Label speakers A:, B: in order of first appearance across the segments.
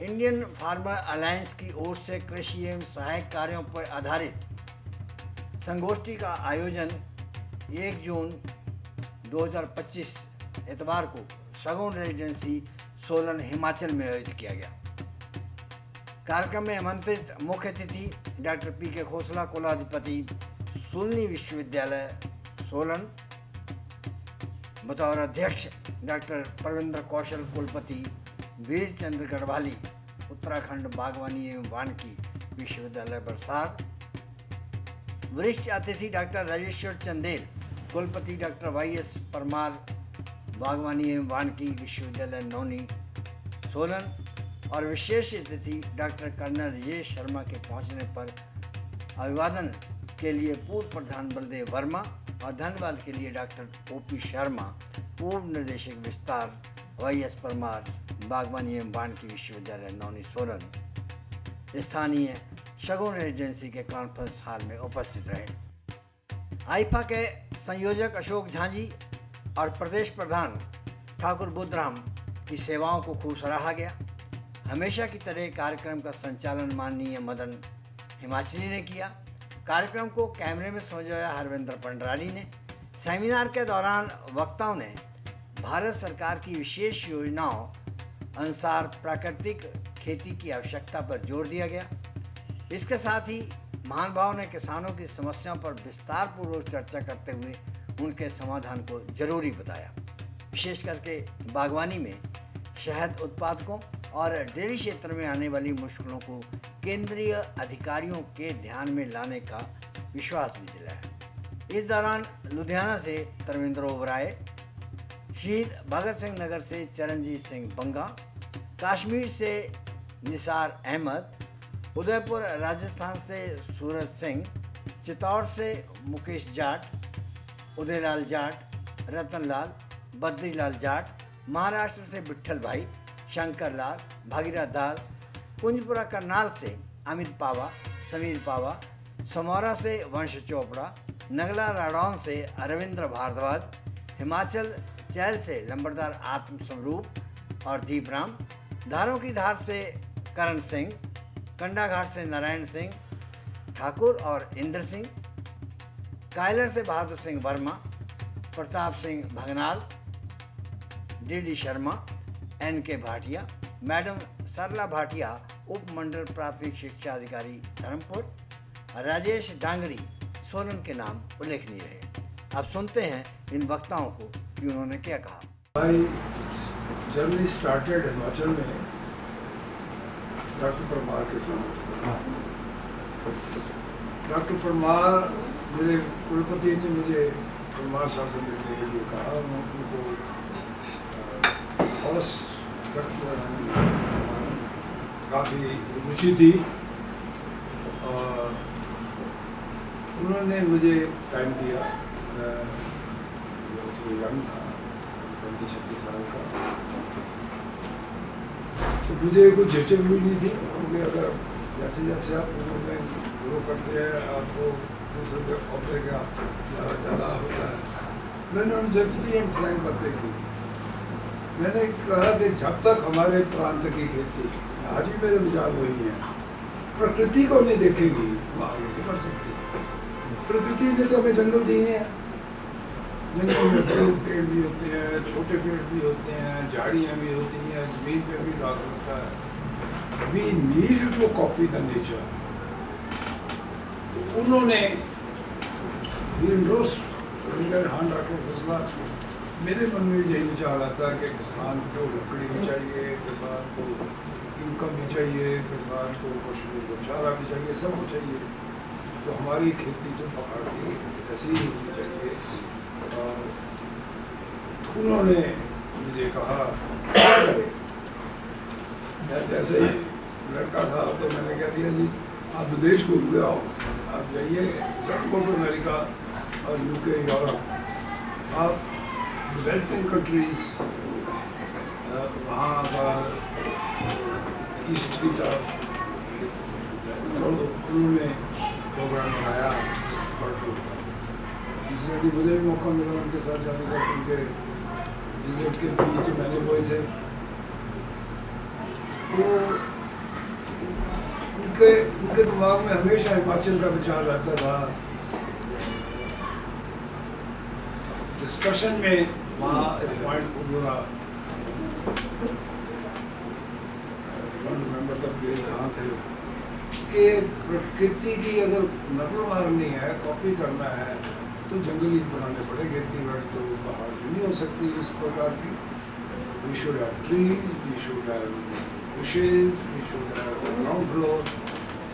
A: Indian farmer alliance की ओर से कृषि एवं सहायक कार्यों पर आधारित संगोष्ठी का आयोजन 1 जून 2025 इतवार को शगुन रेजिडेंसी सोलन हिमाचल में आयोजित किया गया। कार्यक्रम में आमंत्रित मुख्य अतिथि डॉक्टर पी.के. खोसला, कुलाधिपति सुलनी विश्वविद्यालय सोलन, बतौर अध्यक्ष डॉक्टर परविंद्र कौशल, कुलपति वीर चंद्र गढ़वाली, उत्तराखंड बागवानी एवं वानिकी विश्वविद्यालय बरसार, वरिष्ठ अतिथि डॉक्टर राजेश्वर चंदेल, कुलपति डॉक्टर वाई.एस. परमार, बागवानी एवं वानिकी विश्वविद्यालय नौनी सोलन, और विशेष अतिथि डॉक्टर कर्नल राजेश शर्मा के पहुंचने पर अभिवादन के लिए पूर्व प्रधान बलदेव वर्मा और धन्यवाद के लिए डॉक्टर ओ.पी. शर्मा, पूर्व निदेशक विस्तार वाई.एस. परमार, बागवानी एवं वानिकी विश्वविद्यालय नौनी सोलन, स्थानीय शगुन रेजिडेंसी के कॉन्फ्रेंस हॉल में उपस्थित रहे। आईफा के संयोजक अशोक झांझी और प्रदेश प्रधान ठाकुर बुद्धराम की सेवाओं को खूब सराहा गया। हमेशा की तरह कार्यक्रम का संचालन माननीय मदन हिमाचली ने किया। कार्यक्रम को कैमरे में संजोया हरविंद्र पंडराली ने। सेमिनार के दौरान वक्ताओं ने भारत सरकार की विशेष योजनाओं अनुसार प्राकृतिक खेती की आवश्यकता पर जोर दिया गया। इसके साथ ही महानुभावों ने किसानों की समस्याओं पर विस्तार पूर्वक चर्चा करते हुए उनके समाधान को जरूरी बताया। विशेष करके बागवानी में शहद उत्पादकों और डेयरी क्षेत्र में आने वाली मुश्किलों को केंद्रीय अधिकारियों के ध्यान में लाने का विश्वास भी दिलाया। इस दौरान लुधियाना से धर्मेंद्र ओबराय, शहीद भगत सिंह नगर से चरणजीत सिंह बंगा, कश्मीर से निसार अहमद, उदयपुर राजस्थान से सूरज सिंह, चित्तौड़ से मुकेश जाट, उदयलाल जाट, रतनलाल, बद्रीलाल जाट, महाराष्ट्र से विट्ठल भाई, शंकर लाल, भागीरथ दास, कुंजपुरा करनाल से अमित पावा, समीर पावा, समौरा से वंश चोपड़ा, नगला राडौन से अरविंद्र भारद्वाज, हिमाचल चैल से लंबरदार आत्म स्वरूप और दीपराम, धारों की धार से करण सिंह, कंडाघाट से नारायण सिंह ठाकुर और इंद्र सिंह, कायलर से बहादुर सिंह वर्मा, प्रताप सिंह भगनाल, डी.डी. शर्मा, एन.के. भाटिया, मैडम सरला भाटिया, उप मंडल प्राथमिक शिक्षा अधिकारी धर्मपुर, राजेश डांगरी सोलन के नाम उल्लेखनीय रहे। अब सुनते हैं इन वक्ताओं को कि उन्होंने क्या कहा।
B: My journey started हिमाचल में डॉक्टर परमार के साथ। डॉक्टर परमार मेरे कुलपति ने मुझे परमार साहब से मिलने के लिए कहा। मैं उनको हाउस तख्त बनाने में काफ़ी रुचि थी और उन्होंने मुझे टाइम दिया। यंग था, 35-36 साल का, तो मुझे कुछ झिझक भी नहीं थी, क्योंकि अगर जैसे जैसे आप उम्र में ग्रो करते हैं आपको दूसरे के औहदे का ज़्यादा होता है। मैंने उनसे फ्री एंड फ्रैंक बातें की। मैंने कहा कि जब तक हमारे प्रांत की खेती, आज भी मेरे विचार वही हैं, प्रकृति को नहीं देखेगी वो आगे नहीं बढ़ सकती। प्रकृति ने तो हमें जंगल दिए हैं, जंगल में बड़े पेड़ भी होते हैं, छोटे पेड़ भी होते हैं, झाड़ियाँ भी होती हैं, जमीन पे भी घास होता है। We need to copy the nature. उन्होंने डॉक्टर खोसला, मेरे मन में यही विचार आता है कि किसान को लकड़ी भी चाहिए, किसान को इनकम भी चाहिए, किसान को पशुओं को चारा भी चाहिए, सब कुछ चाहिए। तो हमारी खेती तो पहाड़ की ऐसी ही होनी चाहिए। उन्होंने मुझे कहा मैं जैसे ही लड़का था तो मैंने कह दिया जी आप विदेश घूम के आओ, आप जाइए गो टू अमेरिका और यूके, यूरोप, आप डेवलपिंग कंट्रीज वहाँ पर ईस्ट की तरफ। उन्होंने प्रोग्राम बनाया इसमें भी मुझे भी मौका मिला उनके साथ जाने का। उनके विजिट के बीच तो मैंने बोए थे तो उनके उनके दिमाग में हमेशा हिमाचल का विचार रहता था। डिस्कशन में वहाँ एक पॉइंट बोला, रिमेंबर द प्लेस कहाँ थे, कि प्रकृति की अगर नकल मारनी है, कॉपी करना है, तो जंगली बनाने पड़ेंगे, इतनी बड़ी तो बाहर नहीं हो सकती इस प्रकार की। We should have trees, we should have bushes, we should have ground floor.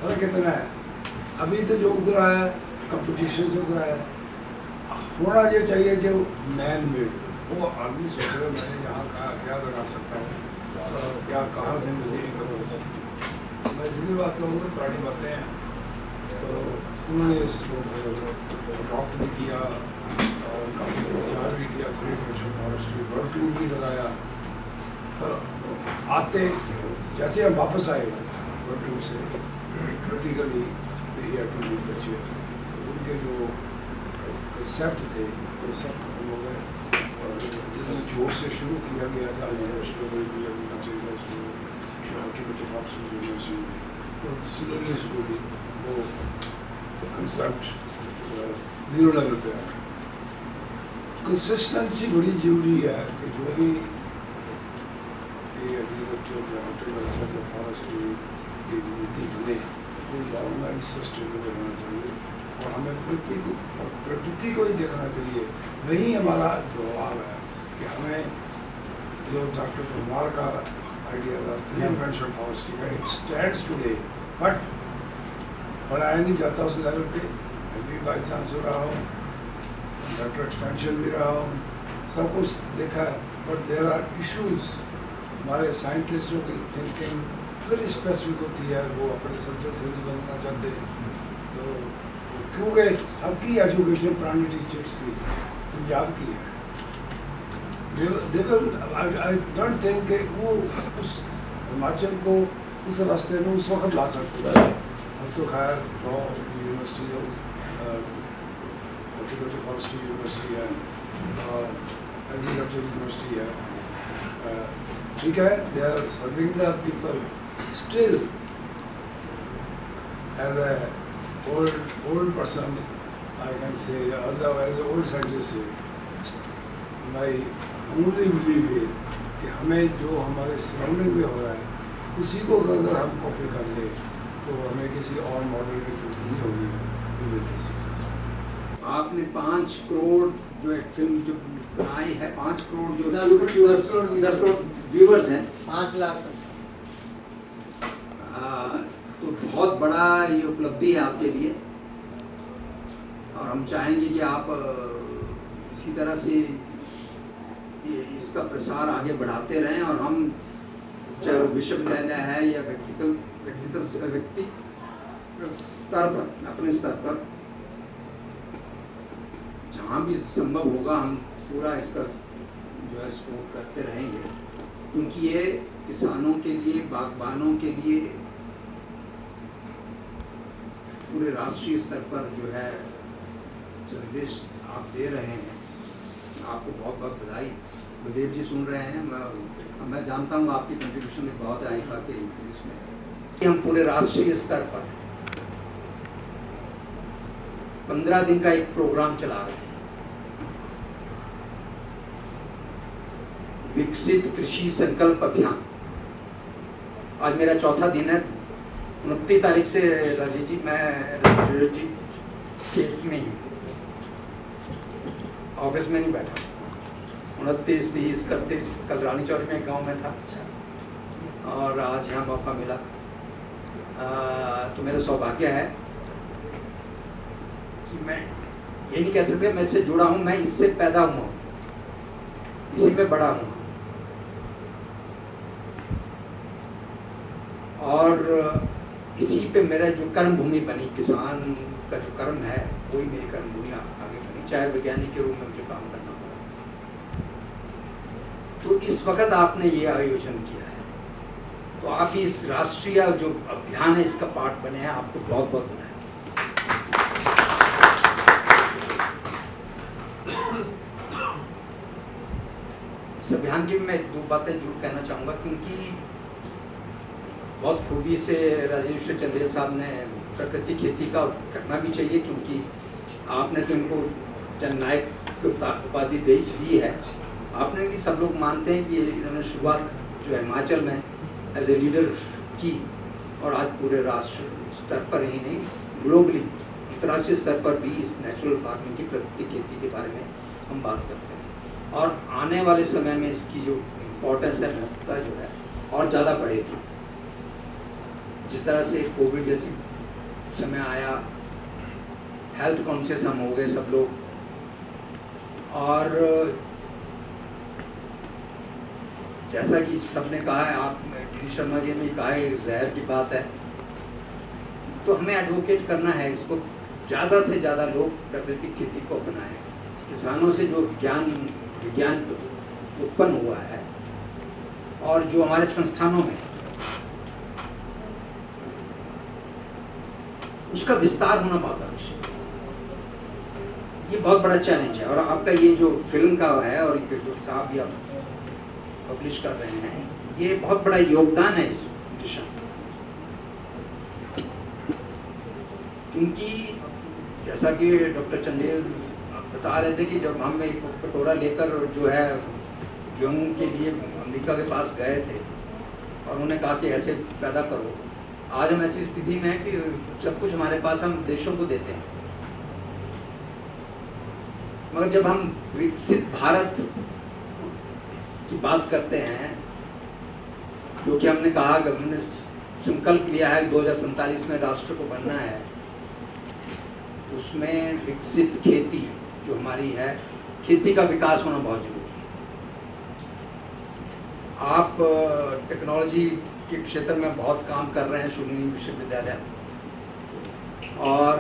B: फर्क कितना है? अभी तो जो उग रहा है कंपटीशन उग रहा है, होना ये चाहिए जो मैन मेड। वो आदमी सोच रहे मैंने यहाँ कहा क्या लगा सकता हूँ, क्या कहाँ से मुझे इनकम हो सकती है। मैं इसलिए बात करूँगा, पुरानी बातें हैं, तो उन्होंने इसको अडॉप्ट भी किया और काफ़ी प्रचार भी किया, फॉरेस्ट्री वर्ल्ड टूर भी लगाया। पर आते जैसे हम वापस आए वर्ल्ड टूर से, प्रैक्टिकली उनके जो कंसेप्ट थे वो सब खत्म हो गए। और जिसमें जोर से शुरू किया गया था यूनिवर्सिटी, वो कंसेप्ट जीरो लेवल पे है। कंसिस्टेंसी बड़ी जरूरी है कि जो भी एग्रीकल्चर फॉरेस्ट्री की नीति बने वो गवर्नमेंट सस्टेनेबल होना चाहिए और हमें प्रकृति को ही देखना चाहिए। वही हमारा जवाब है कि हमें जो डॉक्टर परमार का आइडिया था इन्वेंशन फॉरेस्ट्री का, इट स्टैंड्स टुडे, बट बढ़ाया नहीं जाता उस लेवल पे। मैं भी बाई चांस हो रहा हूँ, डॉक्टर एक्सटेंशन भी रहा हूँ, सब कुछ देखा है, बट देयर आर इश्यूज। हमारे साइंटिस्टों की थिंकिंग वेरी स्पेसिफिक होती है, वो अपने सब्जेक्ट से नहीं बदलना चाहते। तो क्योंकि सबकी एजुकेशन पुरानी टीचर्स की पंजाब की है, आई डोंट थिंक कि वो उस हिमाचल को उस रास्ते में उस वक्त ला सकते थे। अब तो खैर यूनिवर्सिटी हॉर्टिकल्चर फॉरेस्ट्री यूनिवर्सिटी है, एग्रीकल्चर यूनिवर्सिटी है, ठीक है, they are serving the people still. As a old person, I can say, as an old scientist say, my only belief is कि हमें जो हमारे सराउंडिंग में हो रहा है उसी को अगर हम कॉपी कर ले तो हमें किसी और मॉडल की जरूरत नहीं होगी, we will be successful।
C: आपने 5 करोड़ जो एक फिल्म जो बनाई है, 5 करोड़ जो 10 करोड़ व्यूवर्स हैं,
D: 5 लाख
C: तो बहुत बड़ा ये उपलब्धि है आपके लिए। और हम चाहेंगे कि आप इसी तरह से इसका प्रसार आगे बढ़ाते रहें और हम चाहे वो विश्वविद्यालय है या व्यक्ति स्तर पर, अपने स्तर पर जहाँ भी संभव होगा हम पूरा इसका जो है सपोर्ट करते रहेंगे, क्योंकि ये किसानों के लिए, बागबानों के लिए पूरे राष्ट्रीय स्तर पर जो है संदेश आप दे रहे हैं। आपको बहुत बहुत बधाई। बलदेव जी सुन रहे हैं, मैं जानता हूँ आपकी कंट्रीब्यूशन भी बहुत है आईफा के इसमें। हम पूरे राष्ट्रीय स्तर पर 15 दिन का एक प्रोग्राम चला रहे हैं, विकसित कृषि संकल्प अभियान। आज मेरा 4था दिन है। 29 तारीख से राजीव जी मैं खेत में ही ऑफिस में नहीं बैठा। 29, 30, 31 कल रानी चौरी में एक गांव में था और आज यहाँ मौका मिला। तो मेरा सौभाग्य है कि मैं ये नहीं कह सकते मैं इससे जुड़ा हूँ, मैं इससे पैदा हुआ, इसी में बड़ा हूँ। और इसी पे मेरा जो कर्म भूमि बनी, किसान का जो कर्म है वही मेरी कर्म भूमि आगे बनी, चाहे वैज्ञानिक के रूप में मुझे काम करना पड़ा। तो इस वक्त आपने ये आयोजन किया है, तो आप इस राष्ट्रीय जो अभियान है इसका पार्ट बने हैं, आपको बहुत बहुत बधाई। इस अभियान की मैं 2 बातें जरूर कहना चाहूँगा, क्योंकि बहुत खूबी से राजेश चंदेल साहब ने प्राकृतिक खेती का करना भी चाहिए, क्योंकि आपने तो इनको जननायक की उपाधि दी है। आपने भी, सब लोग मानते हैं कि इन्होंने शुरुआत जो है हिमाचल में एज ए लीडर की, और आज पूरे राष्ट्र स्तर पर ही नहीं, ग्लोबली अंतर्राष्ट्रीय स्तर पर भी इस नेचुरल फार्मिंग की, प्राकृतिक खेती के बारे में हम बात करते हैं। और आने वाले समय में इसकी जो इम्पोर्टेंस है, महत्वता जो है और ज़्यादा बढ़ेगी। जिस तरह से कोविड जैसी समय आया, हेल्थ कॉन्शियस हम हो गए सब लोग, और जैसा कि सबने कहा है, आप डी शर्मा जी ने कहा है, जहर की बात है, तो हमें एडवोकेट करना है इसको, ज़्यादा से ज़्यादा लोग प्राकृतिक खेती को अपनाएं। किसानों से जो विज्ञान उत्पन्न हुआ है और जो हमारे संस्थानों में उसका विस्तार होना बहुत आवश्यक है। ये बहुत बड़ा चैलेंज है। और आपका ये जो फिल्म का है और जो किताब भी आप पब्लिश कर रहे हैं, ये बहुत बड़ा योगदान है इस दिशा में। क्योंकि जैसा कि डॉक्टर चंदेल बता रहे थे कि जब हम एक कटोरा लेकर जो है गेहूं के लिए अमेरिका के पास गए थे और उन्होंने कहा कि ऐसे पैदा करो, आज हम ऐसी स्थिति में है कि सब कुछ हमारे पास, हम देशों को देते हैं। मगर जब हम विकसित भारत की बात करते हैं, जो कि हमने कहा, हमने संकल्प लिया है 2047 में राष्ट्र को बनना है, उसमें विकसित खेती जो हमारी है, खेती का विकास होना बहुत जरूरी है। आप टेक्नोलॉजी के क्षेत्र में बहुत काम कर रहे हैं, शूलिनी विश्वविद्यालय, और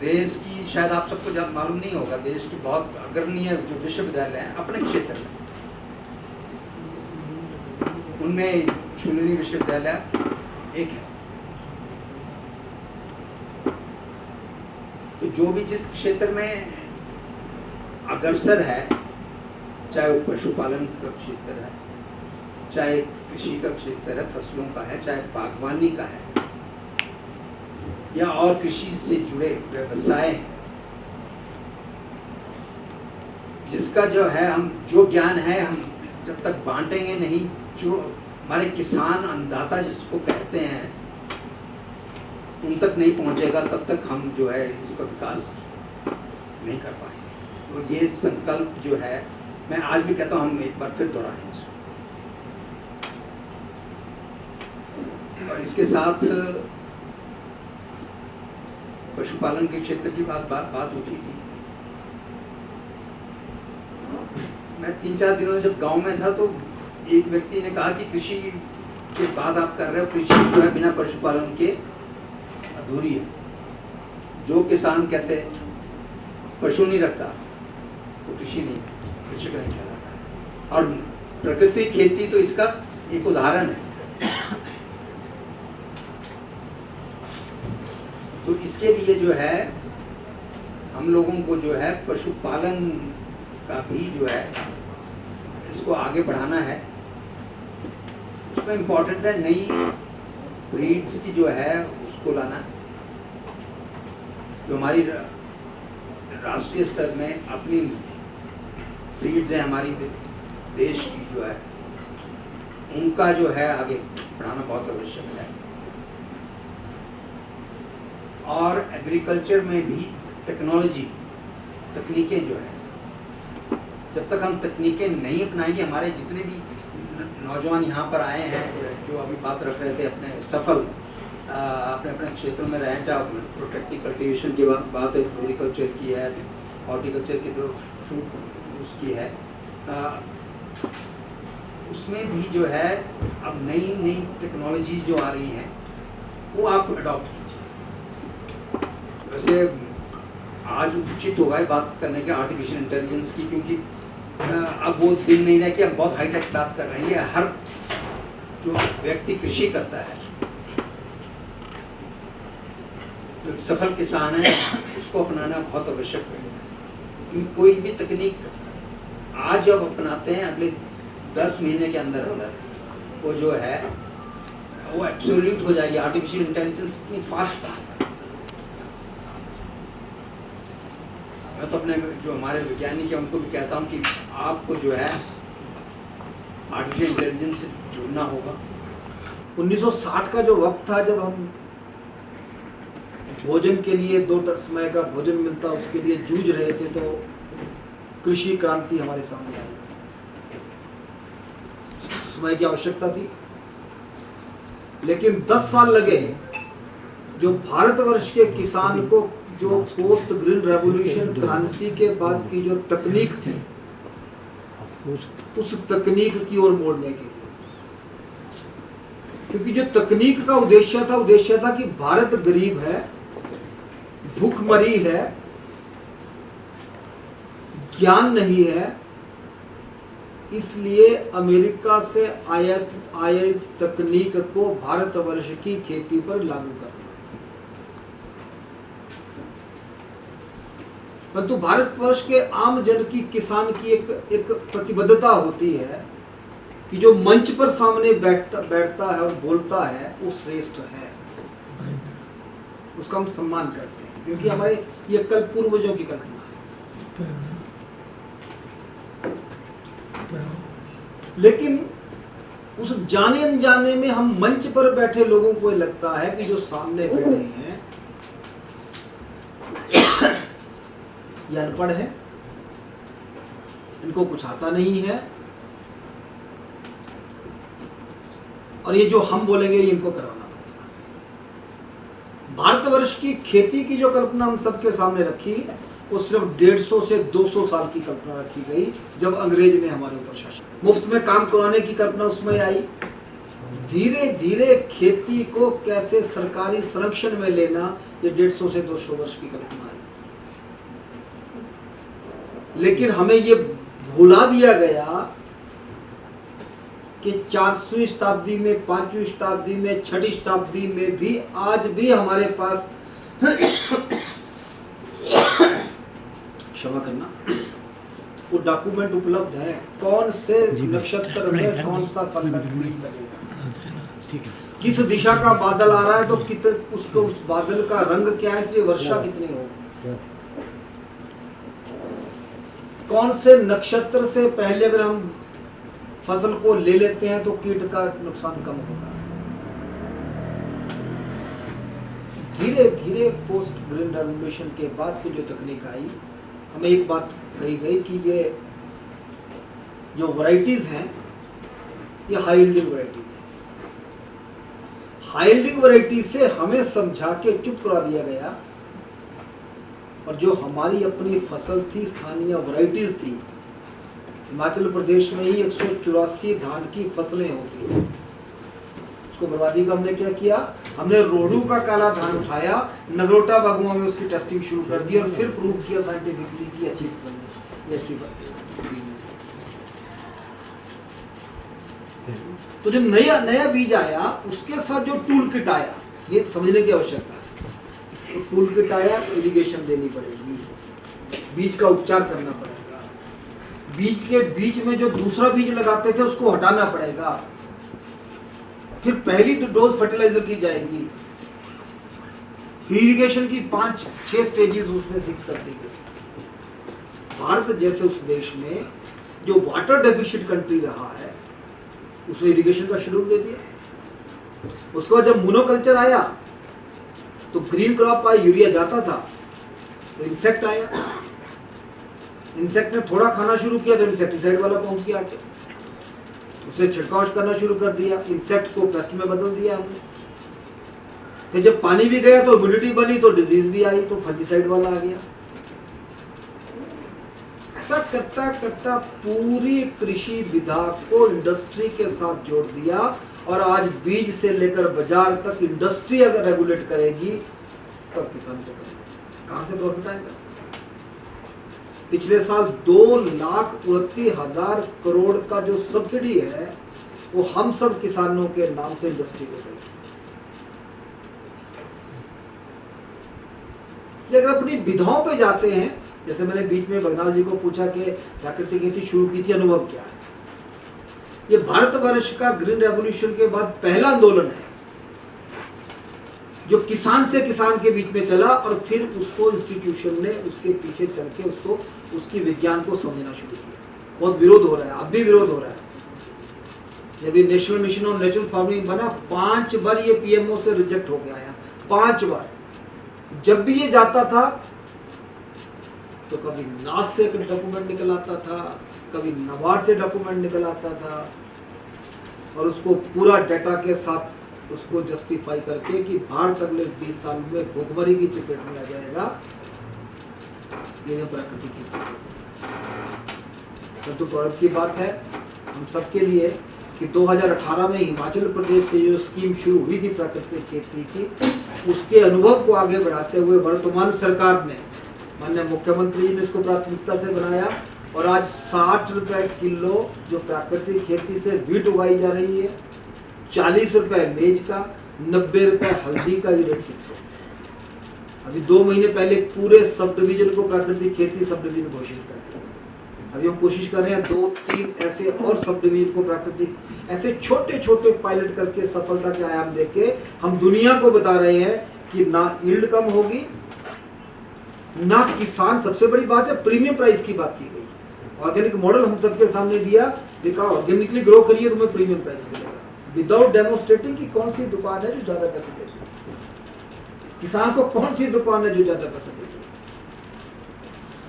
C: देश की, शायद आप सबको जब मालूम नहीं होगा, देश की बहुत अग्रणीय जो विश्वविद्यालय हैं अपने क्षेत्र में, उनमें शूलिनी विश्वविद्यालय एक है। तो जो भी जिस क्षेत्र में अग्रसर है, चाहे वो पशुपालन का क्षेत्र है, चाहे कृषि का क्षेत्र है, फसलों का है, चाहे बागवानी का है, या और कृषि से जुड़े व्यवसाय हैं, जिसका जो है, हम जो ज्ञान है, हम जब तक बांटेंगे नहीं, जो हमारे किसान अन्नदाता जिसको कहते हैं, उन तक नहीं पहुंचेगा, तब तक हम जो है इसका विकास नहीं कर पाएंगे। तो ये संकल्प जो है, मैं आज भी कहता हूँ, हम एक बार फिर दोहराएं इसको। और इसके साथ पशुपालन के क्षेत्र की बात उठी थी। मैं 3-4 दिनों से जब गांव में था, तो एक व्यक्ति ने कहा कि कृषि के बाद आप कर रहे हो, कृषि जो है बिना पशुपालन के अधूरी है। जो किसान कहते पशु नहीं रखता, तो कृषि नहीं, कृषक नहीं कहलाता है। और प्राकृतिक खेती तो इसका एक उदाहरण है। तो इसके लिए जो है, हम लोगों को जो है पशुपालन का भी जो है, इसको आगे बढ़ाना है। उसमें इम्पोर्टेंट है नई ब्रीड्स की जो है उसको लाना, जो हमारी राष्ट्रीय स्तर में अपनी ब्रीड्स हैं, हमारी देश की जो है, उनका जो है आगे बढ़ाना बहुत आवश्यक है। और एग्रीकल्चर में भी टेक्नोलॉजी, तकनीकें जो है, जब तक हम तकनीकें नहीं अपनाएंगे, हमारे जितने भी नौजवान यहाँ पर आए हैं, जो अभी बात रख रहे थे, अपने सफल अपने अपने क्षेत्रों में रहे, चाहे प्रोटेक्टिव कल्टीवेशन की बात है, फ्लोरिकल्चर की है, हॉर्टिकल्चर की जो फ्रूट उसकी है, उसमें भी जो है अब नई नई टेक्नोलॉजीज जो आ रही हैं, वो आप अडॉप्ट कीजिए। वैसे आज उचित होगा बात करने के आर्टिफिशियल इंटेलिजेंस की, क्योंकि अब वो दिन नहीं रहा कि हम बहुत हाईटेक बात कर रहे हैं। हर जो व्यक्ति कृषि करता है, जो सफल किसान है, उसको अपनाना बहुत आवश्यक है। क्योंकि कोई भी तकनीक आज जब अपनाते हैं, अगले 10 महीने के अंदर अंदर वो जो है वो एब्सोल्यूट हो जाएगी। आर्टिफिशियल इंटेलिजेंस इतनी फास्ट है। मैं तो अपने जो हमारे वैज्ञानिक हैं उनको भी कहता हूँ कि आपको जो है आर्टिफिशियल इंटेलिजेंस से जुड़ना होगा।
D: 1960 का जो वक्त था जब हम भोजन के लिए 2 समय का भोजन मिलता उसके लिए जूझ रहे थे, तो कृषि क्रांति हमारे सामने आई। समय की आवश्यकता थी, लेकिन 10 साल लगे जो भारतवर्ष के किसान को जो पोस्ट ग्रीन रेवोल्यूशन क्रांति के बाद की जो तकनीक थी उस तकनीक की ओर मोड़ने के लिए। क्योंकि जो तकनीक का उद्देश्य था कि भारत गरीब है, भूखमरी है, ज्ञान नहीं है, इसलिए अमेरिका से आयात तकनीक को भारतवर्ष की खेती पर लागू करना। परंतु भारतवर्ष के आम जन की, किसान की एक प्रतिबद्धता होती है कि जो मंच पर सामने बैठता है और बोलता है वो श्रेष्ठ है, उसका हम सम्मान करते हैं, क्योंकि हमारे ये कल पूर्वजों की कल्पना है। लेकिन उस जाने अनजाने में हम मंच पर बैठे लोगों को लगता है कि जो सामने बैठे हैं ये अनपढ़ है, इनको कुछ आता नहीं है, और ये जो हम बोलेंगे ये इनको कराना पड़ेगा। भारतवर्ष की खेती की जो कल्पना हम सबके सामने रखी वो सिर्फ 150 से 200 साल की कल्पना रखी गई, जब अंग्रेज ने हमारे ऊपर शासन, मुफ्त में काम करवाने की कल्पना उसमें आई। धीरे धीरे खेती को कैसे सरकारी संरक्षण में लेना, ये 150 से 200 वर्ष की कल्पना आई। लेकिन हमें ये भुला दिया गया कि 4वीं शताब्दी में, 5वीं शताब्दी में, 6वीं शताब्दी में भी आज भी हमारे पास क्षमा करना, वो डॉक्यूमेंट उपलब्ध है, कौन से नक्षत्र में कौन सा फल लगेगा, किस दिशा का बादल आ रहा है तो उसको उस बादल का रंग क्या है, इसलिए वर्षा कितनी होगी, कौन से नक्षत्र से पहले अगर हम फसल को ले लेते हैं तो कीट का नुकसान कम होगा। धीरे धीरे पोस्ट ग्रीन रेवोल्यूशन के बाद की जो तकनीक आई, हमें एक बात कही गई कि ये जो वैरायटीज हैं ये हाई यील्डिंग वैरायटीज हैं। हाई यील्डिंग वैरायटी से हमें समझा के चुप करा दिया गया, और जो हमारी अपनी फसल थी, स्थानीय वैरायटीज थी, हिमाचल प्रदेश में ही 184 धान की फसलें होती हैं, उसको बर्बादी का हमने क्या किया, हमने रोडू का काला धान उठाया, नगरोटा बागुआ में उसकी टेस्टिंग शुरू कर दी और फिर प्रूव किया साइंटिफिकली कि अच्छी फसल है, ये अच्छी बीज है। तो जो नया बीज आया उसके साथ जो टूल किट आया, ये समझने की आवश्यकता है। तो टूल किट आया, इरिगेशन देनी पड़ेगी, बीज का उपचार करना पड़ेगा, बीज के बीच में जो दूसरा बीज लगाते थे उसको हटाना पड़ेगा, फिर पहली डोज फर्टिलाइजर की जाएगी, इरिगेशन की 5-6 स्टेजेस उसमें फिक्स कर दी गई। भारत जैसे उस देश में जो वाटर डेफिशिएंट कंट्री रहा है उसमें इरिगेशन का शेड्यूल दे दिया। उसके बाद जब मोनोकल्चर आया तो ग्रीन क्रॉप आया, यूरिया जाता था, तो इंसेक्ट आया, इंसेक्ट ने थोड़ा खाना शुरू किया तो इंसेक्टिसाइड वाला पहुंच गया, उसे छिड़काव करना शुरू कर दिया, इंसेक्ट को पेस्ट में बदल दिया हमने। फिर जब पानी भी गया तो ह्यूमिडिटी बनी तो डिजीज भी आई, तो फंजीसाइड वाला आ गया। ऐसा करता करता पूरी कृषि विधा को इंडस्ट्री के साथ जोड़ दिया, और आज बीज से लेकर बाजार तक इंडस्ट्री अगर रेगुलेट करेगी तब किसान को कहां से प्रॉफिट आएगा। पिछले साल 2,29,000 करोड़ का जो सब्सिडी है वो हम सब किसानों के नाम से इंडस्ट्री को गई। इसलिए अगर अपनी विधाओं पे जाते हैं, जैसे मैंने बीच में बगनाल जी को पूछा कि प्राकृतिक खेती शुरू की थी, अनुभव क्या है, ये भारतवर्ष का ग्रीन रेवोल्यूशन के बाद पहला आंदोलन है जो किसान से किसान के बीच में चला और फिर उसको इंस्टीट्यूशन ने उसके पीछे चल के उसको उसकी विज्ञान को समझना शुरू किया। बहुत विरोध हो रहा है, अब भी विरोध हो रहा है। जब ये national mission on natural farming बना 5 बार ये पीएमओ से रिजेक्ट हो गया है, 5 बार। जब भी ये जाता था तो कभी नास से डॉक्यूमेंट निकल आता था, कभी नबार्ड से डॉक्यूमेंट निकल आता था, और उसको पूरा डेटा के साथ उसको जस्टिफाई करके कि भारत अगले 20 साल में भूखमरी की चपेट में आ जाएगा, ये प्राकृतिक खेती। तो गौरव की बात है हम सबके लिए कि 2018 में हिमाचल प्रदेश से जो स्कीम शुरू हुई थी प्राकृतिक खेती की, उसके अनुभव को आगे बढ़ाते हुए वर्तमान सरकार ने, माननीय मुख्यमंत्री जी ने इसको प्राथमिकता से बनाया और आज 60 रुपए किलो जो प्राकृतिक खेती से वीट उगाई जा रही है, 40 रुपए मेज का, 90 रुपए हल्दी का ये रेट फिक्स हो गया। अभी 2 महीने पहले पूरे सब डिवीजन को प्राकृतिक खेती सब डिवीजन घोषित कर दिया। अभी हम कोशिश कर रहे हैं 2-3 ऐसे और सब डिवीजन को प्राकृतिक, ऐसे छोटे छोटे पायलट करके सफलता के आयाम देके हम दुनिया को बता रहे हैं कि ना यील्ड कम होगी, ना किसान, सबसे बड़ी बात है प्रीमियम प्राइस की बात की गई। ऑर्गेनिक मॉडल हम सबके सामने दिया, देखा ऑर्गेनिकली ग्रो करिए तुम्हें प्रीमियम प्राइस मिलेगा, विदाउट डेमोस्ट्रेटिंग कि कौन सी दुकान है जो ज्यादा पैसे देती है, किसान को कौन सी दुकान है जो ज्यादा पैसे देती है।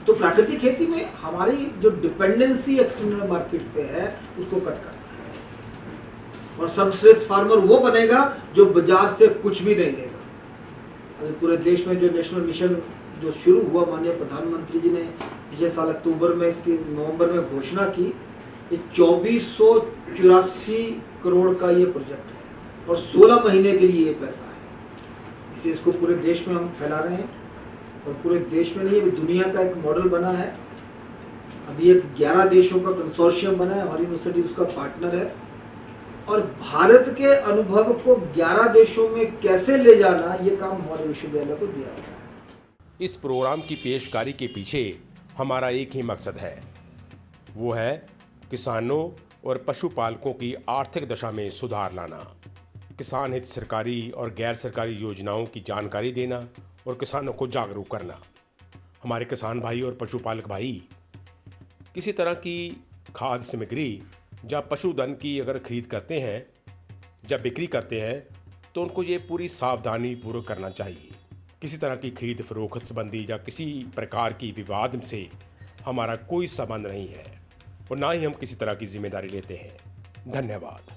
D: तो प्राकृतिक खेती में हमारी जो डिपेंडेंसी एक्सटर्नल मार्केट पे है उसको कट करना है, और सर्वश्रेष्ठ फार्मर वो बनेगा जो बाजार से कुछ भी नहीं लेगा। अभी पूरे देश में जो नेशनल मिशन जो शुरू हुआ, माननीय प्रधानमंत्री जी ने पिछले साल अक्टूबर में, इसकी नवंबर में घोषणा की, ये 2484 करोड़ का ये प्रोजेक्ट है और 16 महीने के लिए ये पैसा है। इसे इसको पूरे देश में हम फैला रहे हैं, और पूरे देश में नहीं, अभी दुनिया का एक मॉडल बना है। अभी एक 11 देशों का कंसोर्शियम बना है, हमारी यूनिवर्सिटी उसका पार्टनर है, और भारत के अनुभव को 11 देशों में कैसे ले जाना, ये काम हमारे विश्वविद्यालय को दिया गया है।
E: इस प्रोग्राम की पेशकारी के पीछे हमारा एक ही मकसद है, वो है किसानों और पशुपालकों की आर्थिक दशा में सुधार लाना, किसान हित सरकारी और गैर सरकारी योजनाओं की जानकारी देना और किसानों को जागरूक करना। हमारे किसान भाई और पशुपालक भाई किसी तरह की खाद्य सामग्री या पशुधन की अगर खरीद करते हैं, जब बिक्री करते हैं, तो उनको ये पूरी सावधानी पूर्वक करना चाहिए। किसी तरह की खरीद फरोख्त संबंधी या किसी प्रकार की विवाद से हमारा कोई संबंध नहीं है और ना ही हम किसी तरह की जिम्मेदारी लेते हैं। धन्यवाद।